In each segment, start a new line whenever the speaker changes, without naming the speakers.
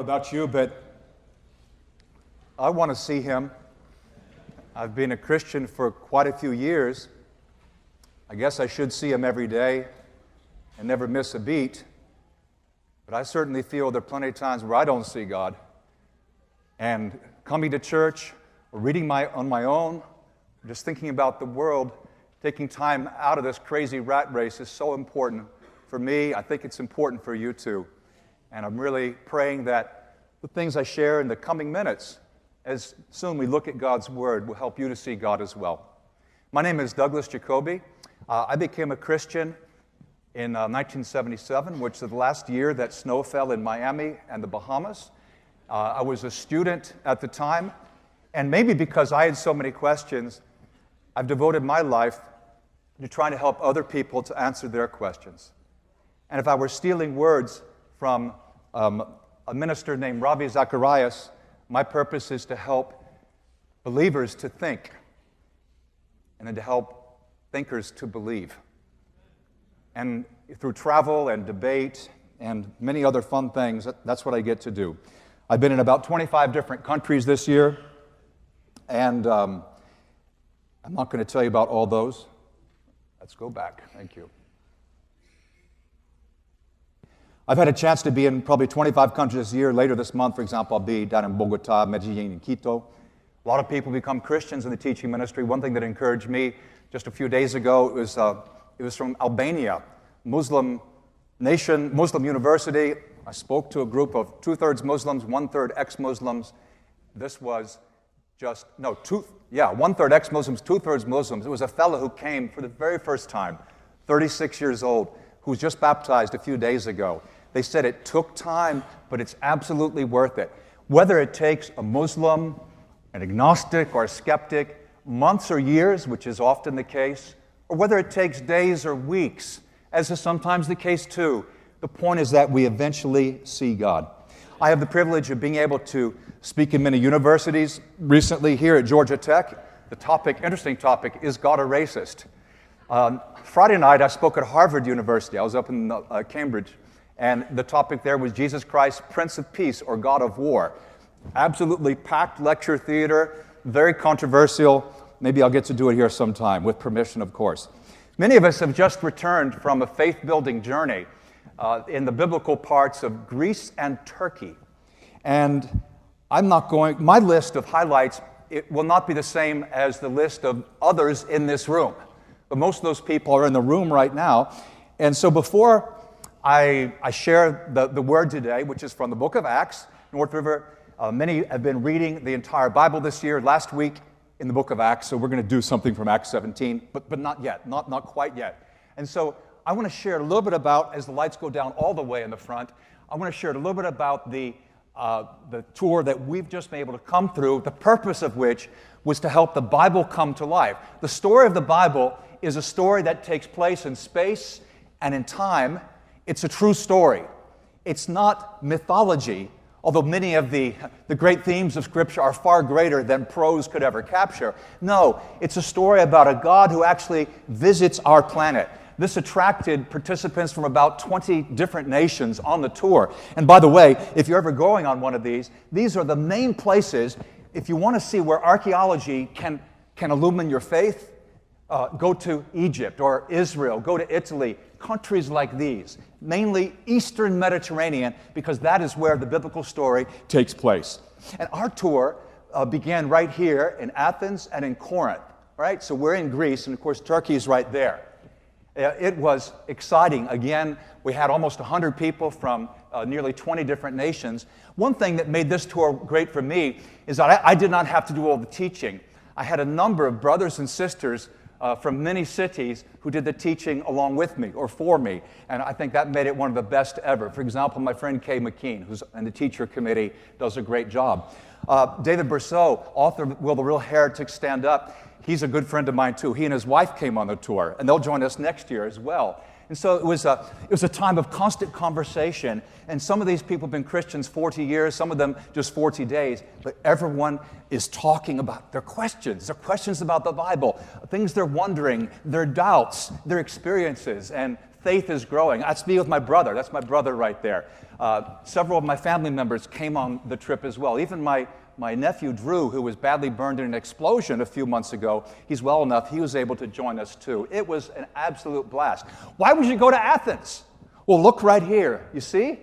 about you, but I want to see him. I've been a Christian for quite a few years. I guess I should see him every day and never miss a beat. But I certainly feel there are plenty of times where I don't see God. And coming to church, or reading on my own, or just thinking about the world, taking time out of this crazy rat race is so important for me. I think it's important for you too. And I'm really praying that the things I share in the coming minutes, as soon we look at God's Word, will help you to see God as well. My name is Douglas Jacoby. I became a Christian in 1977, which is the last year that snow fell in Miami and the Bahamas. I was a student at the time, and maybe because I had so many questions, I've devoted my life to trying to help other people to answer their questions. And if I were stealing words from a minister named Ravi Zacharias, my purpose is to help believers to think and then to help thinkers to believe. And through travel and debate and many other fun things, that's what I get to do. I've been in about 25 different countries this year, and I'm not going to tell you about all those. Let's go back. Thank you. I've had a chance to be in probably 25 countries this year. Later this month, for example, I'll be down in Bogota, Medellin, and Quito. A lot of people become Christians in the teaching ministry. One thing that encouraged me just a few days ago, it was from Albania, Muslim nation, Muslim university. I spoke to a group of two-thirds Muslims, one-third ex-Muslims. This was one-third ex-Muslims, two-thirds Muslims. It was a fellow who came for the very first time, 36 years old, who was just baptized a few days ago. They said it took time, but it's absolutely worth it. Whether it takes a Muslim, an agnostic, or a skeptic, months or years, which is often the case, or whether it takes days or weeks, as is sometimes the case too, the point is that we eventually see God. I have the privilege of being able to speak in many universities. Recently here at Georgia Tech, the interesting topic, is God a racist? Friday night I spoke at Harvard University. I was up in Cambridge, and the topic there was Jesus Christ, Prince of Peace or God of War. Absolutely packed lecture theater, very controversial. Maybe I'll get to do it here sometime, with permission, of course. Many of us have just returned from a faith-building journey in the biblical parts of Greece and Turkey. And my list of highlights, it will not be the same as the list of others in this room. But most of those people are in the room right now. And so before I share the word today, which is from the book of Acts, North River, many have been reading the entire Bible this year. Last week in the book of Acts, so we're going to do something from Acts 17, but not yet, not quite yet. And so I want to share a little bit about, as the lights go down all the way in the front, I want to share a little bit about the tour that we've just been able to come through, the purpose of which was to help the Bible come to life. The story of the Bible is a story that takes place in space and in time. It's a true story. It's not mythology, although many of the great themes of Scripture are far greater than prose could ever capture. No, it's a story about a God who actually visits our planet. This attracted participants from about 20 different nations on the tour. And by the way, if you're ever going on one of these are the main places. If you want to see where archaeology can illumine your faith, go to Egypt or Israel, go to Italy, countries like these, mainly Eastern Mediterranean, because that is where the biblical story takes place. And our tour began right here in Athens and in Corinth, right? So we're in Greece, and of course Turkey is right there. It was exciting. Again, we had almost 100 people from nearly 20 different nations. One thing that made this tour great for me is that I did not have to do all the teaching. I had a number of brothers and sisters from many cities who did the teaching along with me or for me, and I think that made it one of the best ever. For example, my friend Kay McKean, who's in the teacher committee, does a great job. David Berceau, author of Will the Real Heretics Stand Up, he's a good friend of mine too. He and his wife came on the tour, and they'll join us next year as well. And so it was a time of constant conversation, and some of these people have been Christians 40 years, some of them just 40 days, but everyone is talking about their questions about the Bible, things they're wondering, their doubts, their experiences, and faith is growing. That's me with my brother. That's my brother right there. Several of my family members came on the trip as well. Even my nephew, Drew, who was badly burned in an explosion a few months ago, he's well enough, he was able to join us too. It was an absolute blast. Why would you go to Athens? Well, look right here. You see?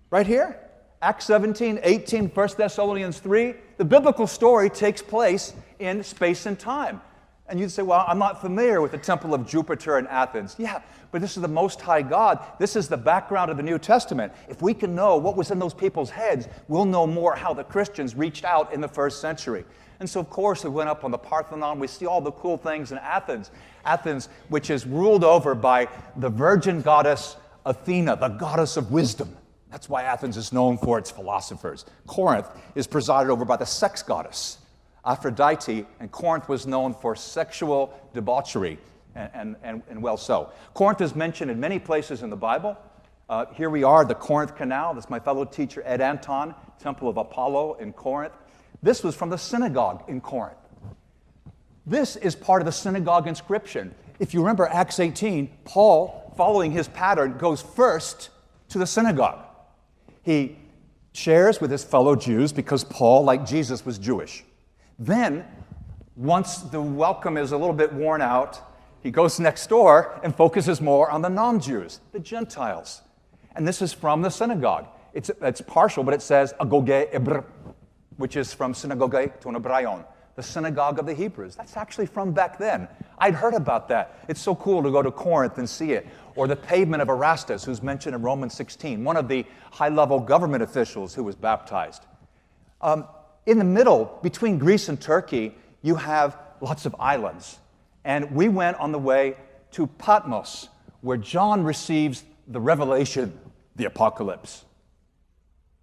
Right here? Acts 17, 18, 1 Thessalonians 3. The biblical story takes place in space and time. And you'd say, well, I'm not familiar with the temple of Jupiter in Athens. Yeah, but this is the Most High God. This is the background of the New Testament. If we can know what was in those people's heads, we'll know more how the Christians reached out in the first century. And so, of course, we went up on the Parthenon. We see all the cool things in Athens. Athens, which is ruled over by the virgin goddess Athena, the goddess of wisdom. That's why Athens is known for its philosophers. Corinth is presided over by the sex goddess, Aphrodite, and Corinth was known for sexual debauchery, and well so. Corinth is mentioned in many places in the Bible. Here we are, the Corinth Canal. That's my fellow teacher, Ed Anton, Temple of Apollo in Corinth. This was from the synagogue in Corinth. This is part of the synagogue inscription. If you remember Acts 18, Paul, following his pattern, goes first to the synagogue. He shares with his fellow Jews because Paul, like Jesus, was Jewish. Then, once the welcome is a little bit worn out, he goes next door and focuses more on the non-Jews, the Gentiles. And this is from the synagogue. It's partial, but it says Agoge Ebr, which is from Synagoge Ton Hebraion, the synagogue of the Hebrews. That's actually from back then. I'd heard about that. It's so cool to go to Corinth and see it. Or the pavement of Erastus, who's mentioned in Romans 16, one of the high-level government officials who was baptized. In the middle, between Greece and Turkey, you have lots of islands. And we went on the way to Patmos, where John receives the revelation, the apocalypse.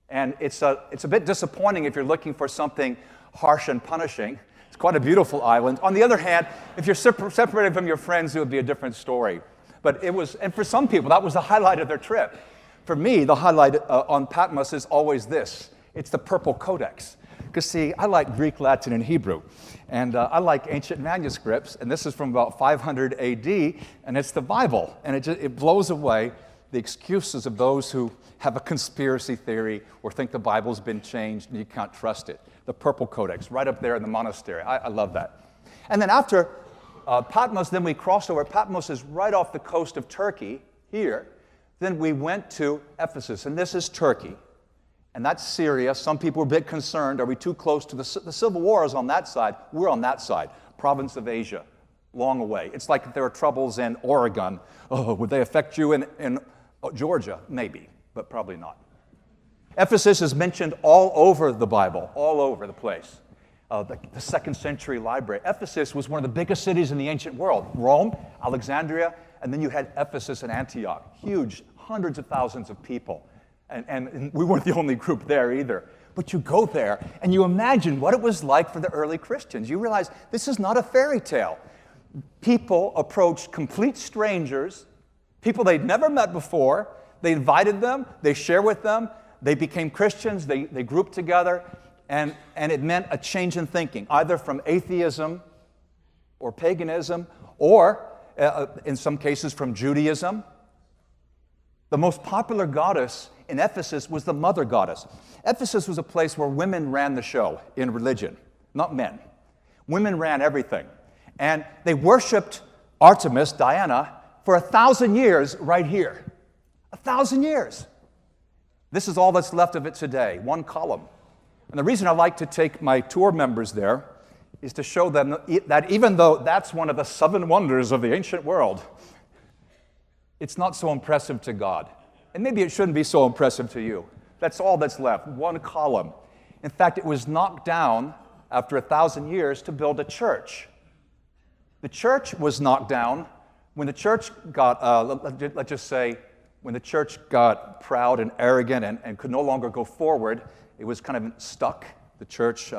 And it's a bit disappointing if you're looking for something harsh and punishing. It's quite a beautiful island. On the other hand, if you're separated from your friends, it would be a different story. But it was, and for some people, that was the highlight of their trip. For me, the highlight on Patmos is always this. It's the Purple Codex. Because, see, I like Greek, Latin, and Hebrew. And I like ancient manuscripts. And this is from about 500 AD, and it's the Bible. And it blows away the excuses of those who have a conspiracy theory or think the Bible's been changed and you can't trust it. The Purple Codex, right up there in the monastery. I love that. And then after Patmos, then we crossed over. Patmos is right off the coast of Turkey, here. Then we went to Ephesus, and this is Turkey. And that's Syria. Some people were a bit concerned. Are we too close to the civil war is on that side. We're on that side. Province of Asia, long away. It's like if there were troubles in Oregon. Oh, would they affect you in Georgia? Maybe, but probably not. Ephesus is mentioned all over the Bible, all over the place. The second century library. Ephesus was one of the biggest cities in the ancient world. Rome, Alexandria, and then you had Ephesus and Antioch. Huge, hundreds of thousands of people. And we weren't the only group there either. But you go there and you imagine what it was like for the early Christians. You realize this is not a fairy tale. People approached complete strangers, people they'd never met before. They invited them, they shared with them, they became Christians, they grouped together, and it meant a change in thinking, either from atheism or paganism, or in some cases from Judaism. The most popular goddess in Ephesus was the mother goddess. Ephesus was a place where women ran the show in religion, not men. Women ran everything. And they worshipped Artemis, Diana, for 1,000 years right here. 1,000 years. This is all that's left of it today, one column. And the reason I like to take my tour members there is to show them that even though that's one of the 7 wonders of the ancient world, it's not so impressive to God. And maybe it shouldn't be so impressive to you. That's all that's left, one column. In fact, it was knocked down after 1,000 years to build a church. The church was knocked down when the church got, let's just say, when the church got proud and arrogant and could no longer go forward. It was kind of stuck. The church,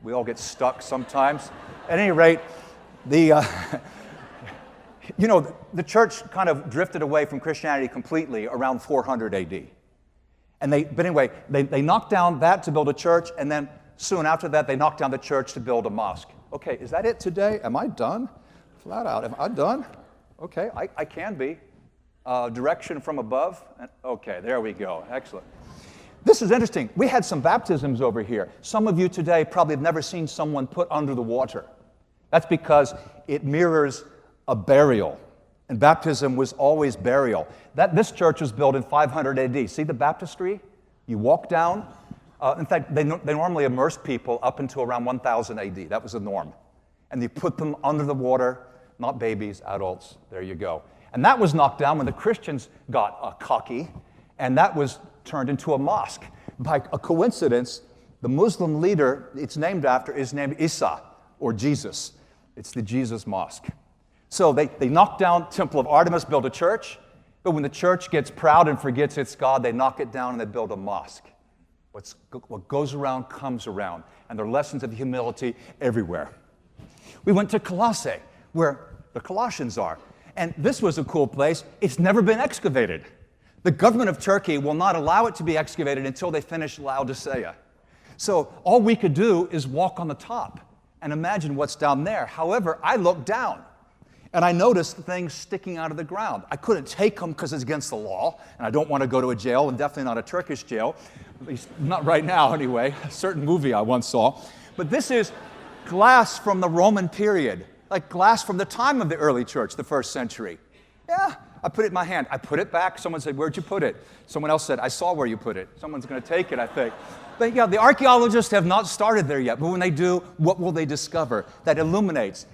we all get stuck sometimes. At any rate, the church kind of drifted away from Christianity completely around 400 AD. But anyway, they knocked down that to build a church, and then soon after that, they knocked down the church to build a mosque. Okay, is that it today? Am I done? Flat out, am I done? Okay, I can be. Direction from above. Okay, there we go. Excellent. This is interesting. We had some baptisms over here. Some of you today probably have never seen someone put under the water. That's because it mirrors a burial. And baptism was always burial. This church was built in 500 AD. See the baptistry? You walk down. In fact, they normally immerse people up until around 1000 AD. That was the norm. And they put them under the water, not babies, adults. There you go. And that was knocked down when the Christians got cocky, and that was turned into a mosque. By a coincidence, the Muslim leader it's named after is named Isa, or Jesus. It's the Jesus Mosque. So they knocked down Temple of Artemis, built a church, but when the church gets proud and forgets its God, they knock it down and they build a mosque. What goes around comes around, and there are lessons of humility everywhere. We went to Colossae, where the Colossians are. And this was a cool place. It's never been excavated. The government of Turkey will not allow it to be excavated until they finish Laodicea. So all we could do is walk on the top and imagine what's down there. However, I looked down, and I noticed things sticking out of the ground. I couldn't take them because it's against the law, and I don't want to go to a jail, and definitely not a Turkish jail, at least not right now anyway, a certain movie I once saw. But this is glass from the Roman period. Like glass from the time of the early church, the first century. Yeah, I put it in my hand. I put it back. Someone said, "Where'd you put it?" Someone else said, "I saw where you put it." Someone's going to take it, I think. But yeah, the archaeologists have not started there yet. But when they do, what will they discover that illuminates,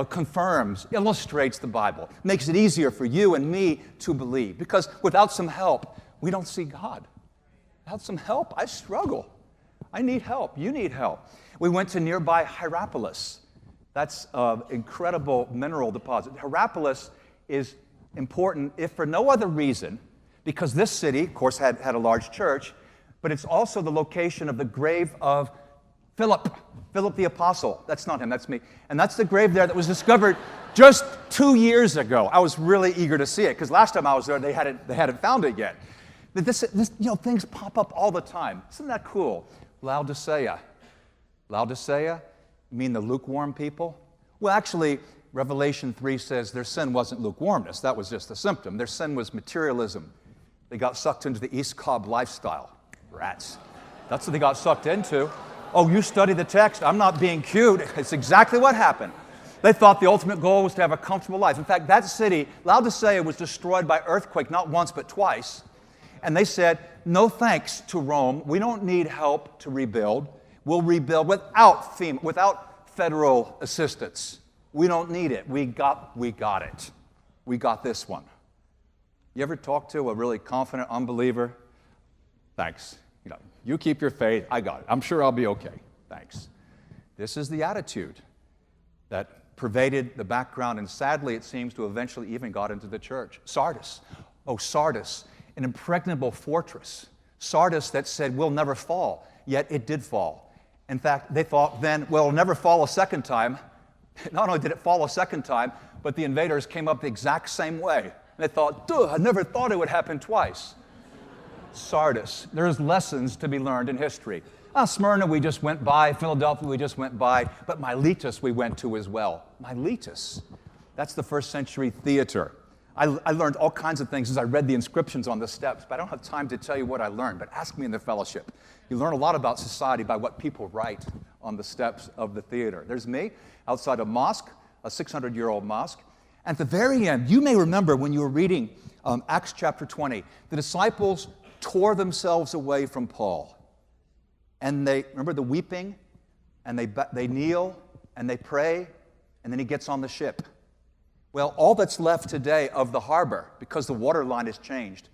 confirms, illustrates the Bible, makes it easier for you and me to believe? Because without some help, we don't see God. Without some help, I struggle. I need help. You need help. We went to nearby Hierapolis. That's an incredible mineral deposit. Hierapolis is important, if for no other reason, because this city, of course, had a large church, but it's also the location of the grave of Philip the Apostle. That's not him, that's me. And that's the grave there that was discovered just 2 years ago. I was really eager to see it, because last time I was there, they hadn't found it yet. But things pop up all the time. Isn't that cool? Laodicea. Laodicea? You mean the lukewarm people? Well, actually, Revelation 3 says their sin wasn't lukewarmness. That was just a symptom. Their sin was materialism. They got sucked into the East Cobb lifestyle. Rats. That's what they got sucked into. Oh, you study the text. I'm not being cute. It's exactly what happened. They thought the ultimate goal was to have a comfortable life. In fact, that city, Laodicea, was destroyed by earthquake not once but twice. And they said, no thanks to Rome. We don't need help to rebuild. We'll rebuild without federal assistance. We don't need it. We got it. We got this one. You ever talk to a really confident unbeliever? Thanks. You keep your faith. I got it. I'm sure I'll be okay. Thanks. This is the attitude that pervaded the background, and sadly, it seems to eventually even got into the church. Sardis. Oh, Sardis, an impregnable fortress. Sardis that said, we'll never fall, yet it did fall. In fact, they thought then, well, it'll never fall a second time. Not only did it fall a second time, but the invaders came up the exact same way. And they thought, duh, I never thought it would happen twice. Sardis. There's lessons to be learned in history. Smyrna we just went by, Philadelphia we just went by, but Miletus we went to as well. Miletus. That's the first century theater. I learned all kinds of things as I read the inscriptions on the steps, but I don't have time to tell you what I learned, but ask me in the fellowship. You learn a lot about society by what people write on the steps of the theater. There's me outside a mosque, a 600-year-old mosque. And at the very end, you may remember when you were reading Acts chapter 20, the disciples tore themselves away from Paul. And they, remember the weeping? And they kneel and they pray, and then he gets on the ship. Well, all that's left today of the harbor, because the water line has changed,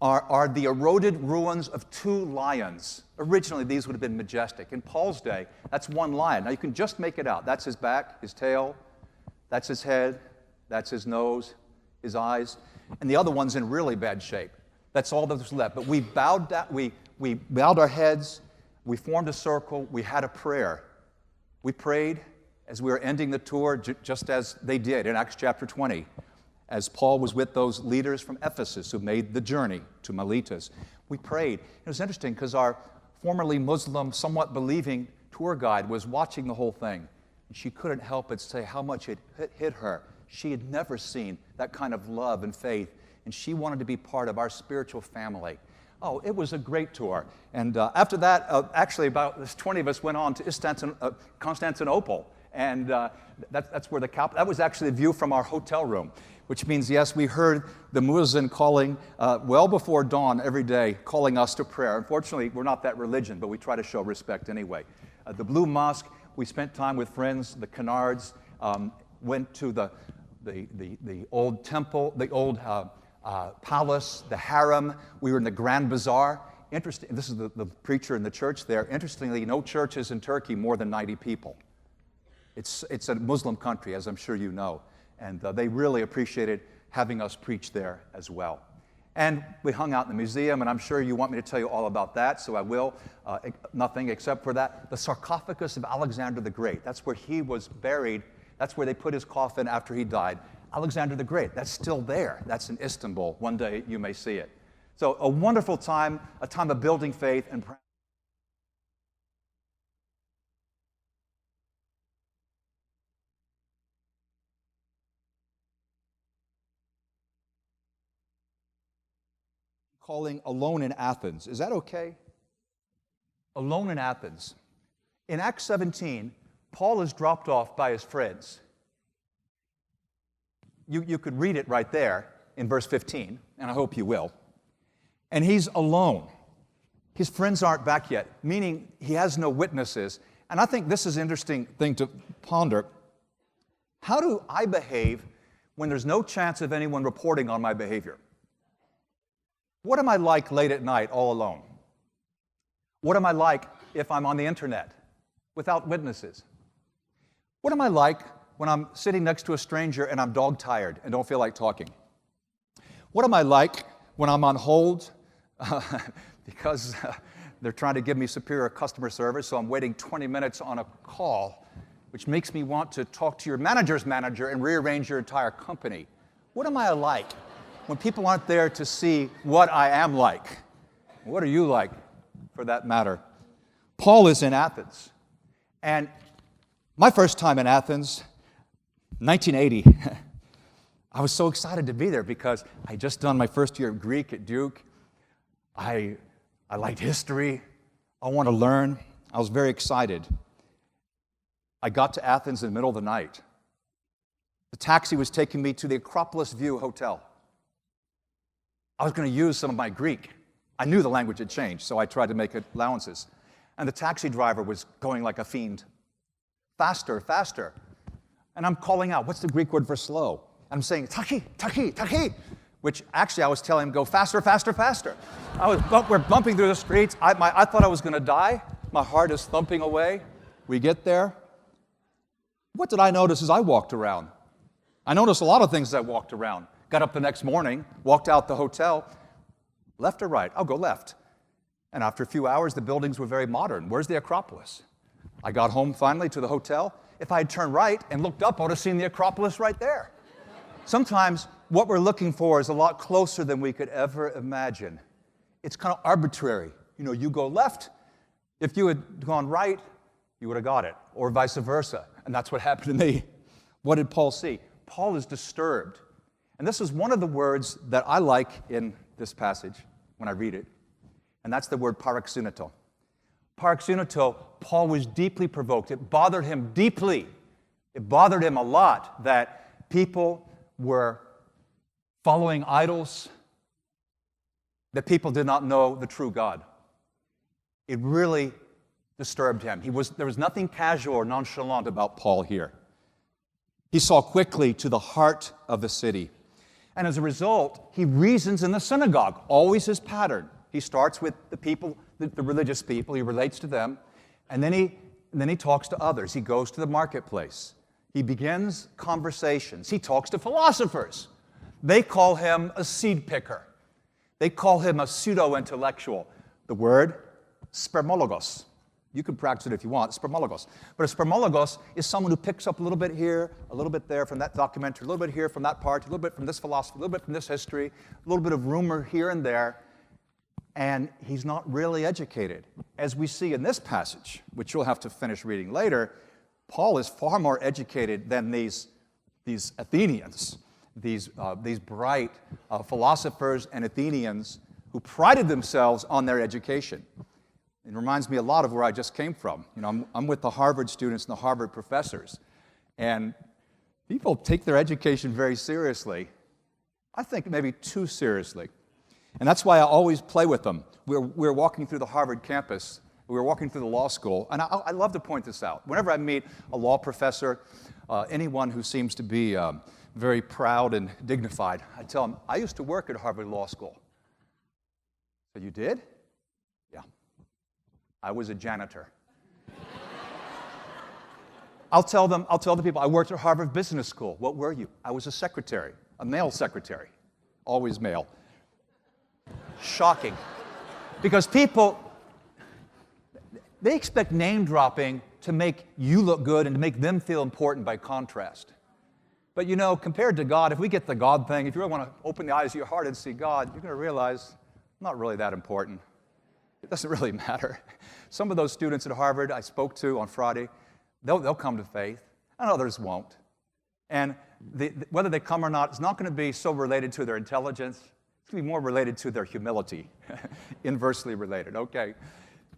are the eroded ruins of 2 lions. Originally, these would have been majestic. In Paul's day, that's 1 lion. Now, you can just make it out. That's his back, his tail, that's his head, that's his nose, his eyes, and the other one's in really bad shape. That's all that was left. But we bowed down, we bowed our heads, we formed a circle, we had a prayer. We prayed as we were ending the tour, just as they did in Acts chapter 20, as Paul was with those leaders from Ephesus who made the journey to Miletus. We prayed. It was interesting because our formerly Muslim, somewhat believing tour guide was watching the whole thing, and she couldn't help but say how much it hit her. She had never seen that kind of love and faith and she wanted to be part of our spiritual family. Oh, it was a great tour. And after that, actually about 20 of us went on to Constantinople. And that's where that was actually the view from our hotel room, which means, yes, we heard the muezzin calling well before dawn every day, calling us to prayer. Unfortunately, we're not that religion, but we try to show respect anyway. The Blue Mosque, we spent time with friends, the Canards, went to the old temple, the old palace, the harem. We were in the Grand Bazaar. Interesting, this is the preacher in the church there. Interestingly, no churches in Turkey more than 90 people. It's a Muslim country, as I'm sure you know, and they really appreciated having us preach there as well. And we hung out in the museum, and I'm sure you want me to tell you all about that, so I will. Nothing except for that. The sarcophagus of Alexander the Great, that's where he was buried. That's where they put his coffin after he died. Alexander the Great, that's still there. That's in Istanbul. One day you may see it. So a wonderful time, a time of building faith and prayer. Calling Alone in Athens. Is that okay? Alone in Athens. In Acts 17, Paul is dropped off by his friends. You could read it right there in verse 15, and I hope you will. And he's alone. His friends aren't back yet, meaning he has no witnesses. And I think this is an interesting thing to ponder. How do I behave when there's no chance of anyone reporting on my behavior? What am I like late at night all alone? What am I like if I'm on the internet without witnesses? What am I like when I'm sitting next to a stranger and I'm dog-tired and don't feel like talking? What am I like when I'm on hold because they're trying to give me superior customer service, so I'm waiting 20 minutes on a call, which makes me want to talk to your manager's manager and rearrange your entire company? What am I like when people aren't there to see what I am like? What are you like, for that matter? Paul is in Athens. And my first time in Athens, 1980, I was so excited to be there because I had just done my first year of Greek at Duke. I liked history. I want to learn. I was very excited. I got to Athens in the middle of the night. The taxi was taking me to the Acropolis View Hotel. I was going to use some of my Greek. I knew the language had changed, so I tried to make allowances. And the taxi driver was going like a fiend. Faster, faster. And I'm calling out, what's the Greek word for slow? I'm saying, taki, taki, taki, which actually I was telling him, go faster, faster, faster. We're bumping through the streets. I thought I was going to die. My heart is thumping away. We get there. What did I notice as I walked around? I noticed a lot of things as I walked around. Got up the next morning, walked out the hotel, left or right? I'll go left. And after a few hours, the buildings were very modern. Where's the Acropolis? I got home finally to the hotel. If I had turned right and looked up, I would have seen the Acropolis right there. Sometimes what we're looking for is a lot closer than we could ever imagine. It's kind of arbitrary. You go left. If you had gone right, you would have got it, or vice versa. And that's what happened to me. What did Paul see? Paul is disturbed. And this is one of the words that I like in this passage when I read it, and that's the word paroxyneto. Paroxyneto, Paul was deeply provoked. It bothered him deeply. It bothered him a lot that people were following idols, that people did not know the true God. It really disturbed him. There was nothing casual or nonchalant about Paul here. He saw quickly to the heart of the city. And as a result, he reasons in the synagogue, always his pattern. He starts with the people, the religious people, he relates to them, and then he talks to others. He goes to the marketplace. He begins conversations. He talks to philosophers. They call him a seed picker. They call him a pseudo-intellectual. The word, spermologos. You can practice it if you want, spermologos. But a spermologos is someone who picks up a little bit here, a little bit there from that documentary, a little bit here from that part, a little bit from this philosophy, a little bit from this history, a little bit of rumor here and there, and he's not really educated. As we see in this passage, which you'll have to finish reading later, Paul is far more educated than these Athenians. these bright philosophers and Athenians who prided themselves on their education. It reminds me a lot of where I just came from. You know, I'm with the Harvard students and the Harvard professors, and people take their education very seriously. I think maybe too seriously. And that's why I always play with them. We're walking through the Harvard campus. We're walking through the law school. And I love to point this out. Whenever I meet a law professor, anyone who seems to be very proud and dignified, I tell them, I used to work at Harvard Law School. So you did? Yeah. I was a janitor. I'll tell the people, I worked at Harvard Business School. What were you? I was a secretary, a male secretary. Always male. Shocking. Because people, they expect name dropping to make you look good and to make them feel important by contrast. But you know, compared to God, if we get the God thing, if you really want to open the eyes of your heart and see God, you're going to realize I'm not really that important. It doesn't really matter. Some of those students at Harvard I spoke to on Friday, they'll come to faith, and others won't. And whether they come or not, it's not going to be so related to their intelligence. It's going to be more related to their humility, inversely related. Okay,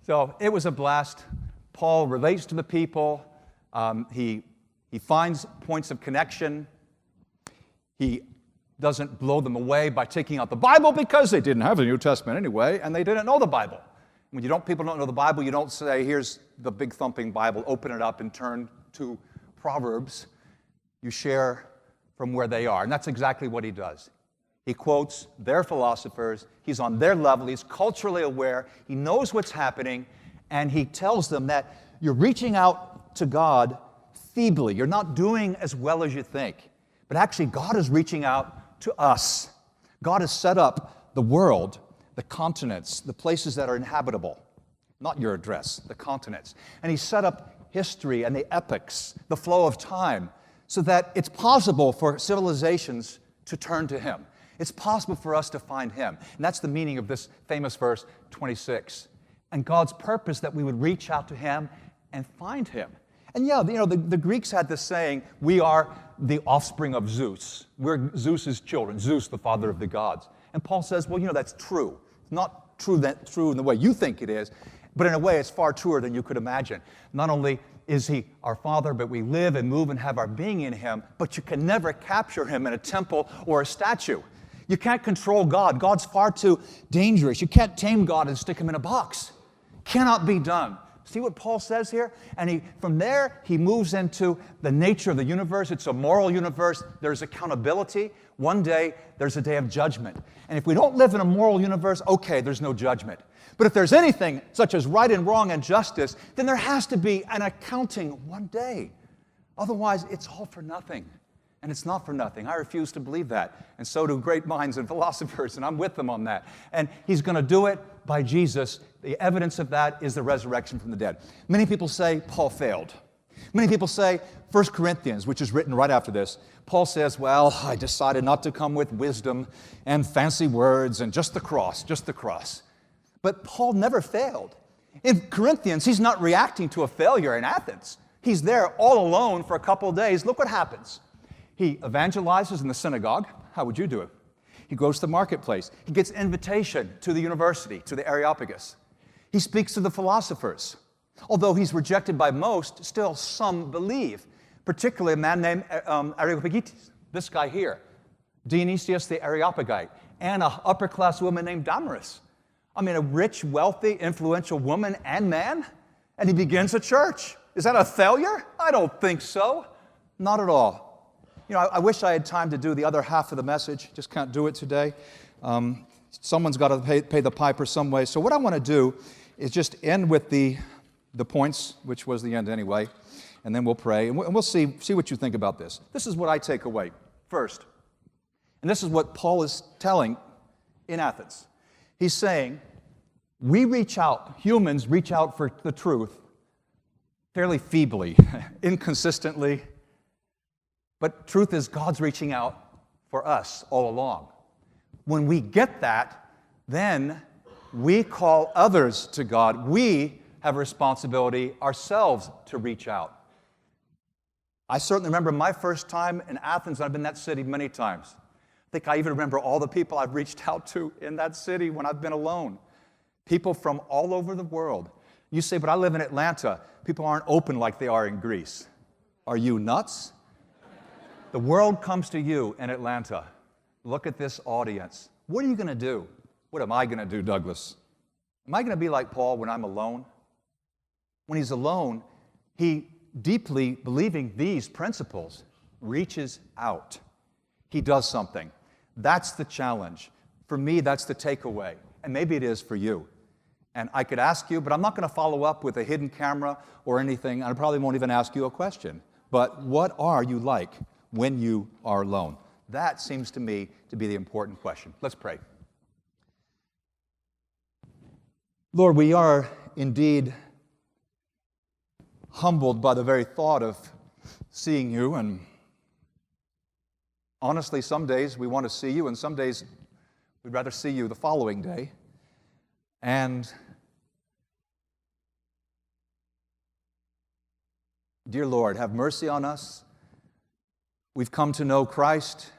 so it was a blast. Paul relates to the people. He finds points of connection. He doesn't blow them away by taking out the Bible because they didn't have the New Testament anyway, and they didn't know the Bible. When people don't know the Bible, you don't say, here's the big thumping Bible, open it up and turn to Proverbs. You share from where they are, and that's exactly what he does. He quotes their philosophers. He's on their level. He's culturally aware. He knows what's happening, and he tells them that you're reaching out to God feebly. You're not doing as well as you think. But actually, God is reaching out to us. God has set up the world, the continents, the places that are inhabitable. Not your address, the continents. And He set up history and the epochs, the flow of time, so that it's possible for civilizations to turn to Him. It's possible for us to find Him. And that's the meaning of this famous verse 26. And God's purpose that we would reach out to Him and find Him. And yeah, you know, the Greeks had this saying, we are the offspring of Zeus. We're Zeus's children, Zeus, the father of the gods. And Paul says, well, you know, that's true. It's not true in the way you think it is, but in a way it's far truer than you could imagine. Not only is He our Father, but we live and move and have our being in Him, but you can never capture Him in a temple or a statue. You can't control God. God's far too dangerous. You can't tame God and stick Him in a box. Cannot be done. See what Paul says here? And from there, he moves into the nature of the universe. It's a moral universe. There's accountability. One day, there's a day of judgment. And if we don't live in a moral universe, okay, there's no judgment. But if there's anything such as right and wrong and justice, then there has to be an accounting one day. Otherwise, it's all for nothing. And it's not for nothing. I refuse to believe that. And so do great minds and philosophers, and I'm with them on that. And He's going to do it by Jesus. The evidence of that is the resurrection from the dead. Many people say Paul failed. Many people say 1 Corinthians, which is written right after this, Paul says, well, I decided not to come with wisdom and fancy words and just the cross, just the cross. But Paul never failed. In Corinthians, he's not reacting to a failure in Athens. He's there all alone for a couple of days. Look what happens. He evangelizes in the synagogue. How would you do it? He goes to the marketplace. He gets invitation to the university, to the Areopagus. He speaks to the philosophers. Although he's rejected by most, still some believe, particularly a man named Areopagites, this guy here, Dionysius the Areopagite, and an upper-class woman named Damaris. I mean, a rich, wealthy, influential woman and man, and he begins a church. Is that a failure? I don't think so. Not at all. You know, I wish I had time to do the other half of the message. Just can't do it today. Someone's got to pay the piper some way. So what I want to do is just end with the points, which was the end anyway, and then we'll pray, and we'll see what you think about this. This is what I take away first. And this is what Paul is telling in Athens. He's saying, we reach out, humans reach out for the truth fairly feebly, inconsistently, but truth is God's reaching out for us all along. When we get that, then we call others to God. We have a responsibility ourselves to reach out. I certainly remember my first time in Athens. I've been in that city many times. I think I even remember all the people I've reached out to in that city when I've been alone. People from all over the world. You say, but I live in Atlanta. People aren't open like they are in Greece. Are you nuts? The world comes to you in Atlanta. Look at this audience. What are you going to do? What am I going to do, Douglas? Am I going to be like Paul when I'm alone? When he's alone, he, deeply believing these principles, reaches out. He does something. That's the challenge. For me, that's the takeaway. And maybe it is for you. And I could ask you, but I'm not going to follow up with a hidden camera or anything. I probably won't even ask you a question. But what are you like when you are alone? That seems to me to be the important question. Let's pray. Lord, we are indeed humbled by the very thought of seeing you. And honestly, some days we want to see you, and some days we'd rather see you the following day. And dear Lord, have mercy on us. We've come to know Christ.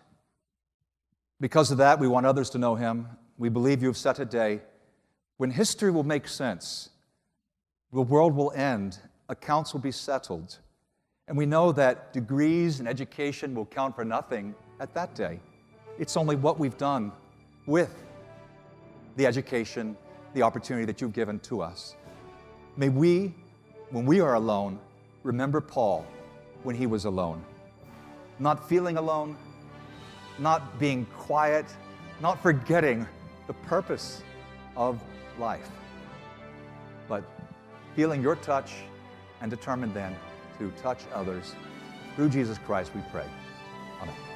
Because of that, we want others to know Him. We believe you have set a day when history will make sense, the world will end, accounts will be settled, and we know that degrees and education will count for nothing at that day. It's only what we've done with the education, the opportunity that you've given to us. May we, when we are alone, remember Paul when he was alone. Not feeling alone, not being quiet, not forgetting the purpose of life, but feeling your touch and determined then to touch others. Through Jesus Christ we pray. Amen.